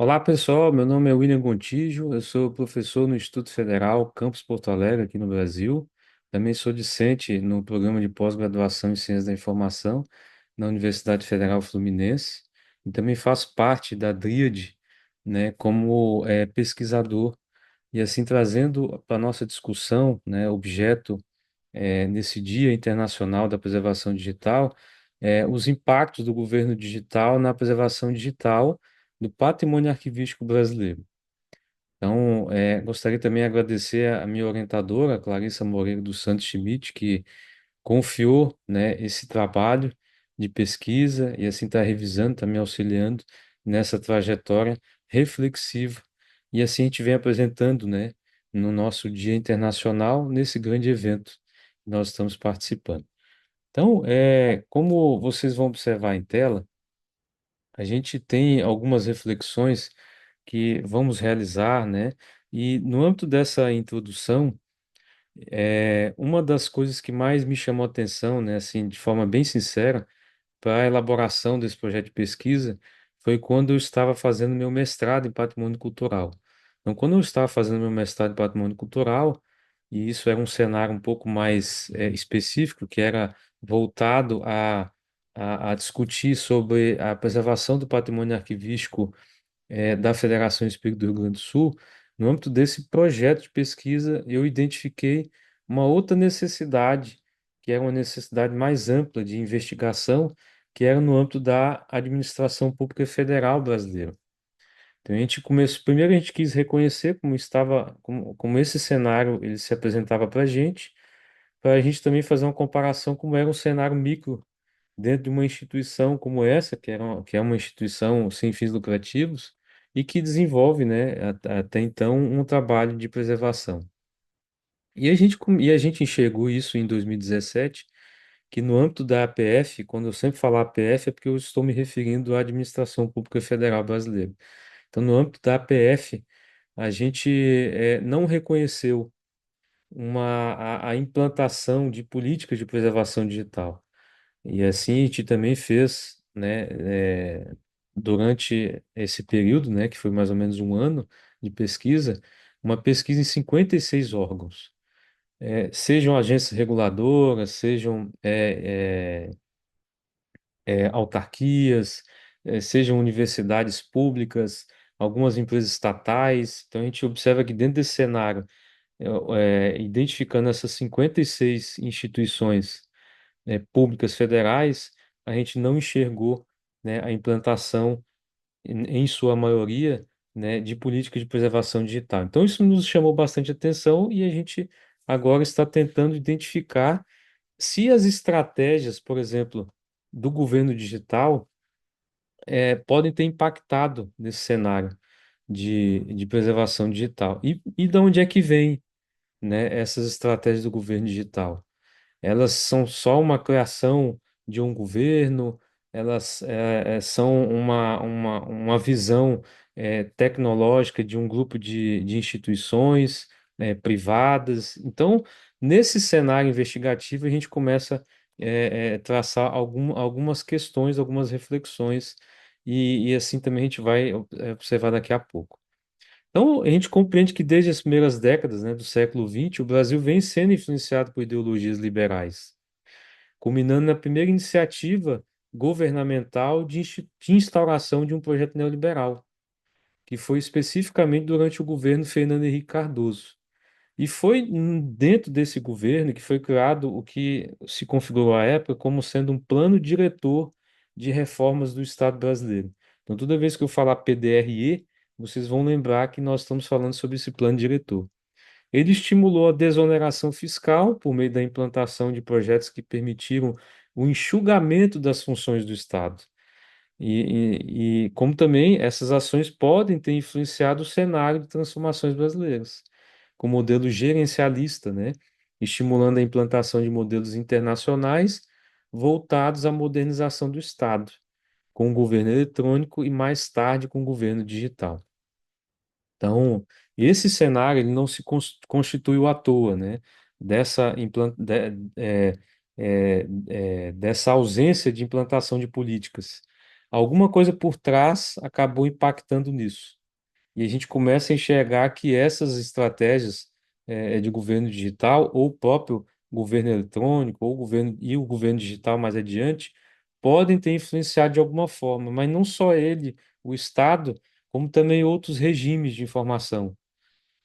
Olá pessoal, meu nome é William Gontijo, eu sou professor no Instituto Federal Campus Porto Alegre, aqui no Brasil. Também sou discente no programa de pós-graduação em Ciência da Informação na Universidade Federal Fluminense e também faço parte da Dríade, né, como pesquisador e assim trazendo para a nossa discussão, né, objeto nesse Dia Internacional da Preservação Digital, os impactos do governo digital na preservação digital do patrimônio arquivístico brasileiro. Então, gostaria também de agradecer a minha orientadora, Clarissa Moreira dos Santos Schmidt, que confiou, né, esse trabalho de pesquisa e assim está revisando, está me auxiliando nessa trajetória reflexiva. E assim a gente vem apresentando, né, no nosso Dia Internacional, nesse grande evento que nós estamos participando. Então, como vocês vão observar em tela, a gente tem algumas reflexões que vamos realizar, né? E no âmbito dessa introdução, uma das coisas que mais me chamou a atenção, né, assim, de forma bem sincera, para a elaboração desse projeto de pesquisa foi quando eu estava fazendo meu mestrado em patrimônio cultural. Então, quando eu estava fazendo meu mestrado em patrimônio cultural, e isso era um cenário um pouco mais específico, que era voltado a discutir sobre a preservação do patrimônio arquivístico da Federação Espírita do Rio Grande do Sul, no âmbito desse projeto de pesquisa, eu identifiquei uma outra necessidade, que era uma necessidade mais ampla de investigação, que era no âmbito da administração pública federal brasileira. Então, a gente começou, primeiro a gente quis reconhecer como estava, como esse cenário ele se apresentava para a gente também fazer uma comparação como era um cenário micro dentro de uma instituição como essa, que é uma instituição sem fins lucrativos e que desenvolve, né, até então, um trabalho de preservação. E a gente enxergou isso em 2017, que no âmbito da APF, quando eu sempre falar APF, é porque eu estou me referindo à Administração Pública Federal Brasileira. Então, no âmbito da APF, a gente não reconheceu a implantação de políticas de preservação digital. E assim a gente também fez, né, durante esse período, né, que foi mais ou menos um ano de pesquisa, uma pesquisa em 56 órgãos. Sejam agências reguladoras, sejam autarquias, sejam universidades públicas, algumas empresas estatais. Então a gente observa que dentro desse cenário, identificando essas 56 instituições públicas federais, a gente não enxergou, né, a implantação, em sua maioria, né, de políticas de preservação digital. Então, isso nos chamou bastante atenção e a gente agora está tentando identificar se as estratégias, por exemplo, do governo digital, podem ter impactado nesse cenário de preservação digital. E de onde é que vem, né, essas estratégias do governo digital? Elas são só uma criação de um governo, elas são uma visão tecnológica de um grupo de instituições privadas. Então, nesse cenário investigativo, a gente começa a traçar algumas questões, algumas reflexões, e assim também a gente vai observar daqui a pouco. Então, a gente compreende que desde as primeiras décadas, né, do século XX, o Brasil vem sendo influenciado por ideologias liberais, culminando na primeira iniciativa governamental de instauração de um projeto neoliberal, que foi especificamente durante o governo Fernando Henrique Cardoso. E foi dentro desse governo que foi criado o que se configurou à época como sendo um plano diretor de reformas do Estado brasileiro. Então, toda vez que eu falar PDRE, vocês vão lembrar que nós estamos falando sobre esse plano diretor. Ele estimulou a desoneração fiscal por meio da implantação de projetos que permitiram o enxugamento das funções do Estado. E como também essas ações podem ter influenciado o cenário de transformações brasileiras, com o modelo gerencialista, né, estimulando a implantação de modelos internacionais voltados à modernização do Estado, com o governo eletrônico e mais tarde com o governo digital. Então, esse cenário ele não se constituiu à toa, né? Dessa ausência de implantação de políticas. alguma coisa por trás acabou impactando nisso. E a gente começa a enxergar que essas estratégias de governo digital, ou o próprio governo eletrônico, ou o governo digital mais adiante, podem ter influenciado de alguma forma, mas não só ele, o Estado, como também outros regimes de informação,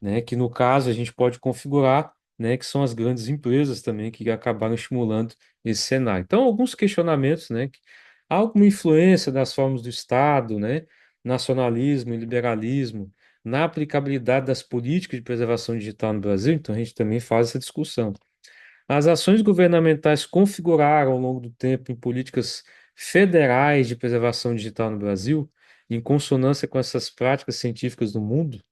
né? Que no caso a gente pode configurar, né? Que são as grandes empresas também que acabaram estimulando esse cenário. Então, alguns questionamentos, né? Há alguma influência das formas do Estado, né? Nacionalismo e liberalismo na aplicabilidade das políticas de preservação digital no Brasil? Então, a gente também faz essa discussão. As ações governamentais configuraram ao longo do tempo em políticas federais de preservação digital no Brasil, em consonância com essas práticas científicas do mundo?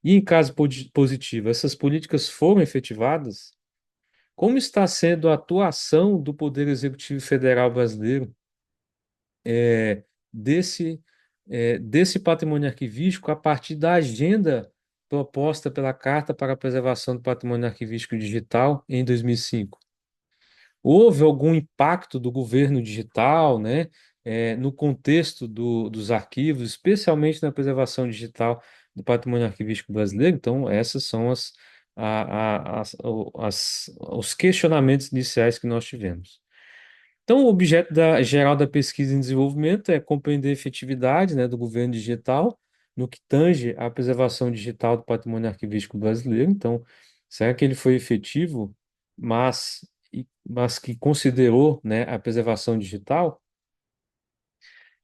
E em caso positivo, essas políticas foram efetivadas? Como está sendo a atuação do Poder Executivo Federal brasileiro eh, desse, desse patrimônio arquivístico a partir da agenda proposta pela Carta para a Preservação do Patrimônio Arquivístico Digital em 2005? Houve algum impacto do governo digital, né, no contexto dos arquivos, especialmente na preservação digital do patrimônio arquivístico brasileiro? Então, essas são os questionamentos iniciais que nós tivemos. Então, o objeto geral da pesquisa em desenvolvimento é compreender a efetividade, né, do governo digital no que tange à preservação digital do patrimônio arquivístico brasileiro. Então, será que ele foi efetivo, mas que considerou, né, a preservação digital?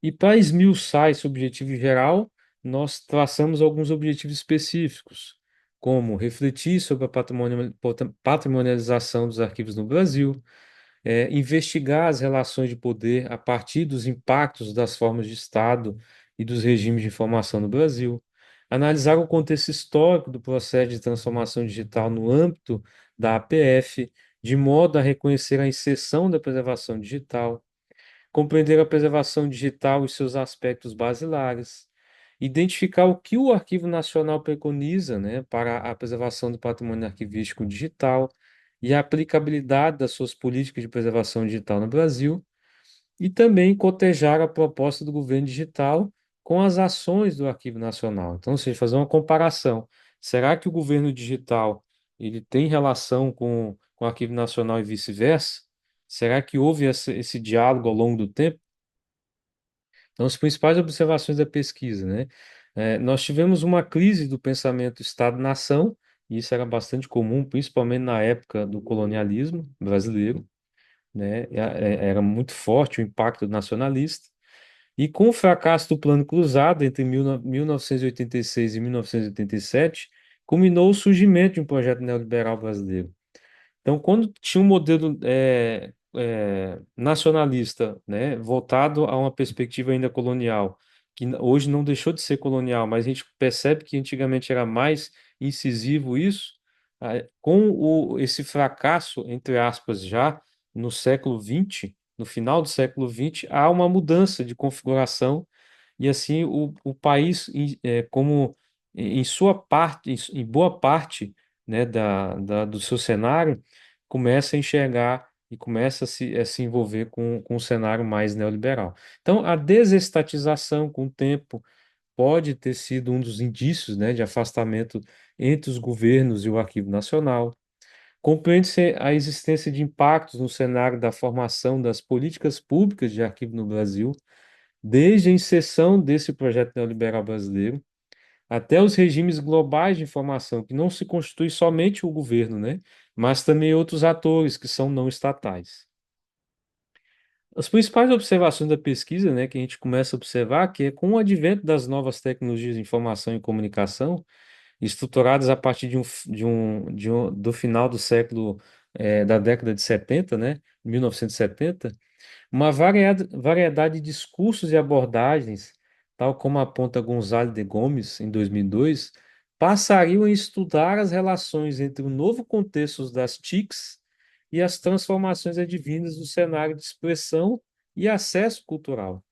E para esmiuçar esse objetivo geral, nós traçamos alguns objetivos específicos, como refletir sobre a patrimonialização dos arquivos no Brasil, investigar as relações de poder a partir dos impactos das formas de Estado e dos regimes de informação no Brasil, analisar o contexto histórico do processo de transformação digital no âmbito da APF, de modo a reconhecer a inserção da preservação digital, compreender a preservação digital e seus aspectos basilares, identificar o que o Arquivo Nacional preconiza, né, para a preservação do patrimônio arquivístico digital e a aplicabilidade das suas políticas de preservação digital no Brasil, e também cotejar a proposta do governo digital com as ações do Arquivo Nacional. Então, ou seja, fazer uma comparação. Será que o governo digital ele tem relação com o Arquivo Nacional e vice-versa? Será que houve esse diálogo ao longo do tempo? Então, as principais observações da pesquisa, né? Nós tivemos uma crise do pensamento Estado-nação, e isso era bastante comum, principalmente na época do colonialismo brasileiro, né? Era muito forte o impacto nacionalista. E com o fracasso do Plano Cruzado entre 1986 e 1987, culminou o surgimento de um projeto neoliberal brasileiro. Então, quando tinha um modelo nacionalista, né, voltado a uma perspectiva ainda colonial, que hoje não deixou de ser colonial, mas a gente percebe que antigamente era mais incisivo isso, com esse fracasso, entre aspas, já no século XX, no final do século XX, há uma mudança de configuração e assim o país, como em sua parte, em boa parte, né, do seu cenário, começa a enxergar e começa a se envolver com um cenário mais neoliberal. Então, a desestatização com o tempo pode ter sido um dos indícios, né, de afastamento entre os governos e o Arquivo Nacional. Compreende-se a existência de impactos no cenário da formação das políticas públicas de arquivo no Brasil, desde a inserção desse projeto neoliberal brasileiro até os regimes globais de informação, que não se constitui somente o governo, né? Mas também outros atores que são não estatais. As principais observações da pesquisa, né, que a gente começa a observar, que é com o advento das novas tecnologias de informação e comunicação, estruturadas a partir do final do século, da década de 70, né, 1970, uma variedade de discursos e abordagens, tal como aponta Gonzalo de Gomes, em 2002, passariam a estudar as relações entre o novo contexto das TICs e as transformações advindas do cenário de expressão e acesso cultural,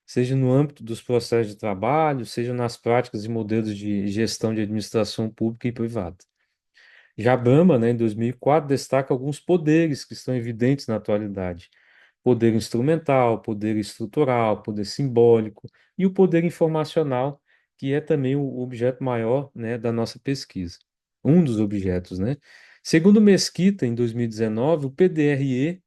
seja no âmbito dos processos de trabalho, seja nas práticas e modelos de gestão de administração pública e privada. Já Brahma, né, em 2004, destaca alguns poderes que estão evidentes na atualidade, poder instrumental, poder estrutural, poder simbólico e o poder informacional, que é também o objeto maior, né, da nossa pesquisa. Um dos objetos, né? Segundo Mesquita, em 2019, o PDRE,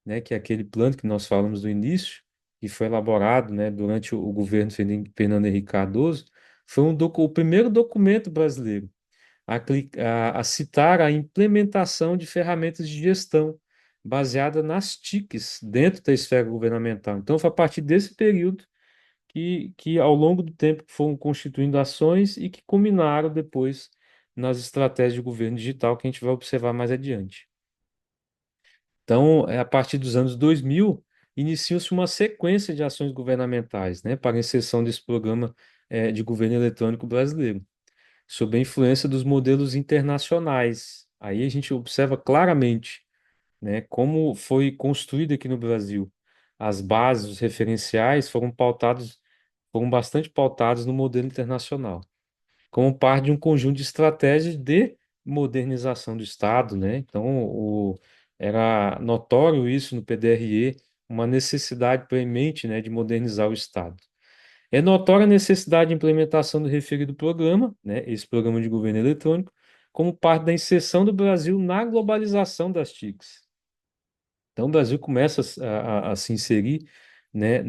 né, que é aquele plano que nós falamos do início, que foi elaborado, né, durante o governo Fernando Henrique Cardoso, foi o primeiro documento brasileiro a citar a implementação de ferramentas de gestão baseada nas TICs dentro da esfera governamental. Então, foi a partir desse período que ao longo do tempo, foram constituindo ações e que culminaram depois nas estratégias de governo digital que a gente vai observar mais adiante. Então, a partir dos anos 2000, inicia-se uma sequência de ações governamentais, né, para a inserção desse programa, de governo eletrônico brasileiro, sob a influência dos modelos internacionais. Aí a gente observa claramente, né, como foi construído aqui no Brasil. As bases, os referenciais foram bastante pautados no modelo internacional, como parte de um conjunto de estratégias de modernização do Estado, né? Então, era notório isso no PDRE, uma necessidade premente, né, de modernizar o Estado. É notória a necessidade de implementação do referido programa, né, esse programa de governo eletrônico, como parte da inserção do Brasil na globalização das TICs. Então, o Brasil começa a se inserir, né,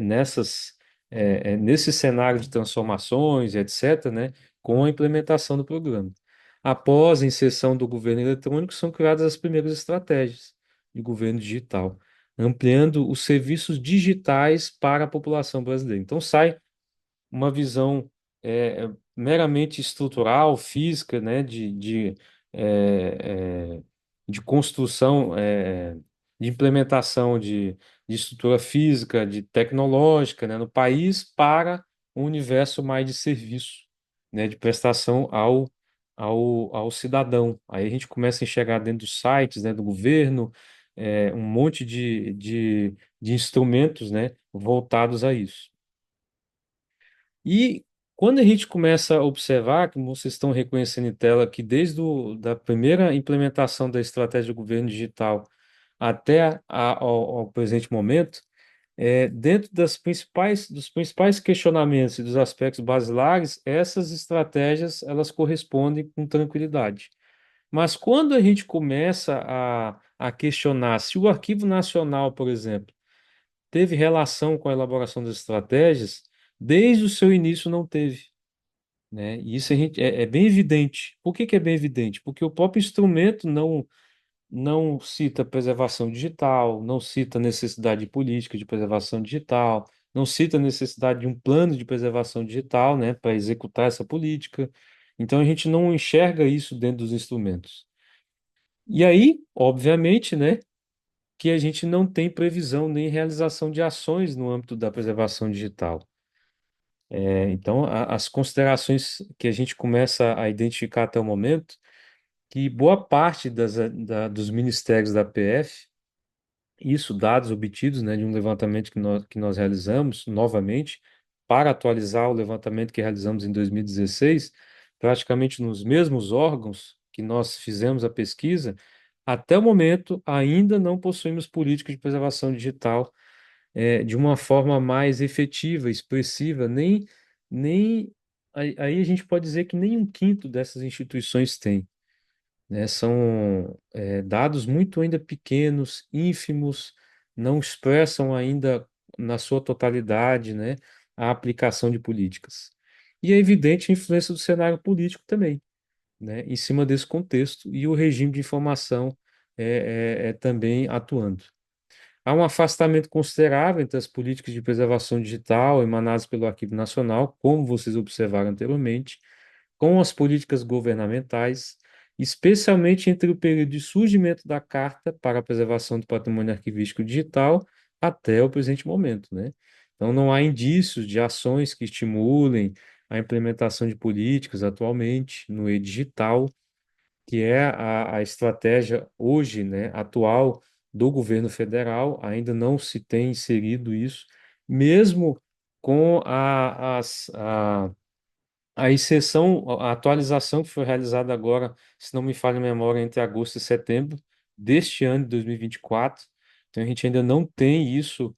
nesse cenário de transformações, etc., né, com a implementação do programa. Após a inserção do governo eletrônico, são criadas as primeiras estratégias de governo digital, ampliando os serviços digitais para a população brasileira. Então, sai uma visão meramente estrutural, física, né, é, é, de construção, de implementação de estrutura física, de tecnológica, né, no país para um universo mais de serviço, né, de prestação ao cidadão. Aí a gente começa a enxergar dentro dos sites, né, do governo, um monte de instrumentos, né, voltados a isso. E quando a gente começa a observar, como vocês estão reconhecendo em tela, que desde da primeira implementação da estratégia do governo digital até ao presente momento, dentro dos principais questionamentos e dos aspectos basilares, essas estratégias elas correspondem com tranquilidade. Mas quando a gente começa a questionar se o Arquivo Nacional, por exemplo, teve relação com a elaboração das estratégias, desde o seu início não teve, né? E isso é bem evidente. Por que que é bem evidente? Porque o próprio instrumento não cita preservação digital, não cita necessidade de política de preservação digital, não cita a necessidade de um plano de preservação digital, né, para executar essa política. Então a gente não enxerga isso dentro dos instrumentos. E aí, obviamente, né, que a gente não tem previsão nem realização de ações no âmbito da preservação digital. Então, as considerações que a gente começa a identificar até o momento, que boa parte dos ministérios da PF, isso dados obtidos, né, de um levantamento que nós realizamos novamente, para atualizar o levantamento que realizamos em 2016, praticamente nos mesmos órgãos que nós fizemos a pesquisa, até o momento ainda não possuímos política de preservação digital de uma forma mais efetiva, expressiva, aí a gente pode dizer que nem um quinto dessas instituições tem, né? São dados muito ainda pequenos, ínfimos, não expressam ainda na sua totalidade, né, a aplicação de políticas. E é evidente a influência do cenário político também, né, em cima desse contexto, e o regime de informação é também atuando. Há um afastamento considerável entre as políticas de preservação digital emanadas pelo Arquivo Nacional, como vocês observaram anteriormente, com as políticas governamentais, especialmente entre o período de surgimento da Carta para a Preservação do Patrimônio Arquivístico Digital até o presente momento, né? Então, não há indícios de ações que estimulem a implementação de políticas atualmente no e-digital, que é a estratégia hoje, né, atual do governo federal, ainda não se tem inserido isso, mesmo com a exceção, a atualização que foi realizada agora, se não me falha a memória, entre agosto e setembro deste ano de 2024, Então, a gente ainda não tem isso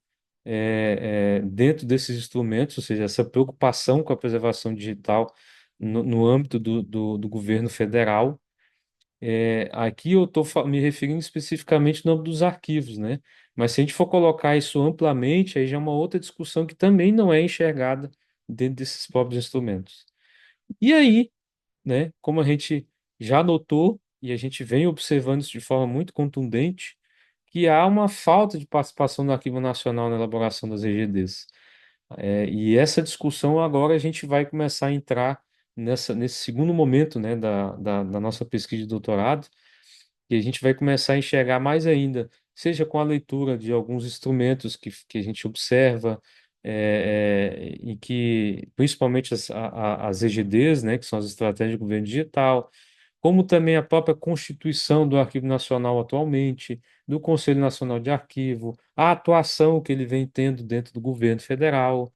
dentro desses instrumentos, ou seja, essa preocupação com a preservação digital no âmbito do governo federal. Aqui eu estou me referindo especificamente no âmbito dos arquivos, né? Mas se a gente for colocar isso amplamente, aí já é uma outra discussão que também não é enxergada dentro desses próprios instrumentos. E aí, né, como a gente já notou e a gente vem observando isso de forma muito contundente, que há uma falta de participação do Arquivo Nacional na elaboração das EGDs. E essa discussão agora a gente vai começar a entrar nesse segundo momento, né, da nossa pesquisa de doutorado, e a gente vai começar a enxergar mais ainda, seja com a leitura de alguns instrumentos que a gente observa, e que, principalmente as EGDs, né, que são as Estratégias de Governo Digital, como também a própria Constituição do Arquivo Nacional atualmente, do Conselho Nacional de Arquivo, a atuação que ele vem tendo dentro do governo federal,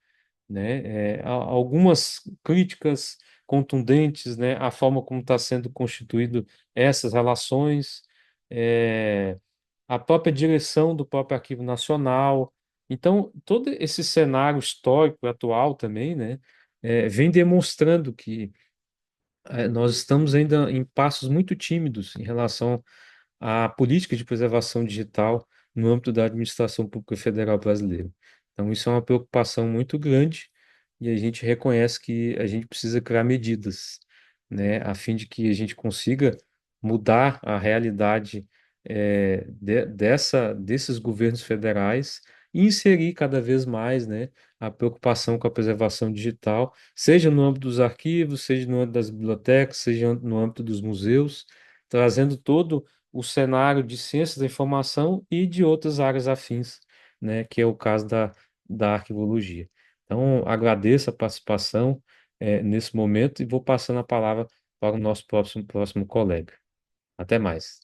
né? Algumas críticas contundentes, né? A forma como está sendo constituído essas relações, é, a própria direção do próprio Arquivo Nacional. Então, todo esse cenário histórico atual também, né? Vem demonstrando que nós estamos ainda em passos muito tímidos em relação à política de preservação digital no âmbito da administração pública federal brasileira. Então, isso é uma preocupação muito grande e a gente reconhece que a gente precisa criar medidas, né, a fim de que a gente consiga mudar a realidade desses governos federais e inserir cada vez mais, né, a preocupação com a preservação digital, seja no âmbito dos arquivos, seja no âmbito das bibliotecas, seja no âmbito dos museus, trazendo todo o cenário de ciências da informação e de outras áreas afins, né, que é o caso da arquivologia. Então, agradeço a participação, nesse momento e vou passando a palavra para o nosso próximo colega. Até mais.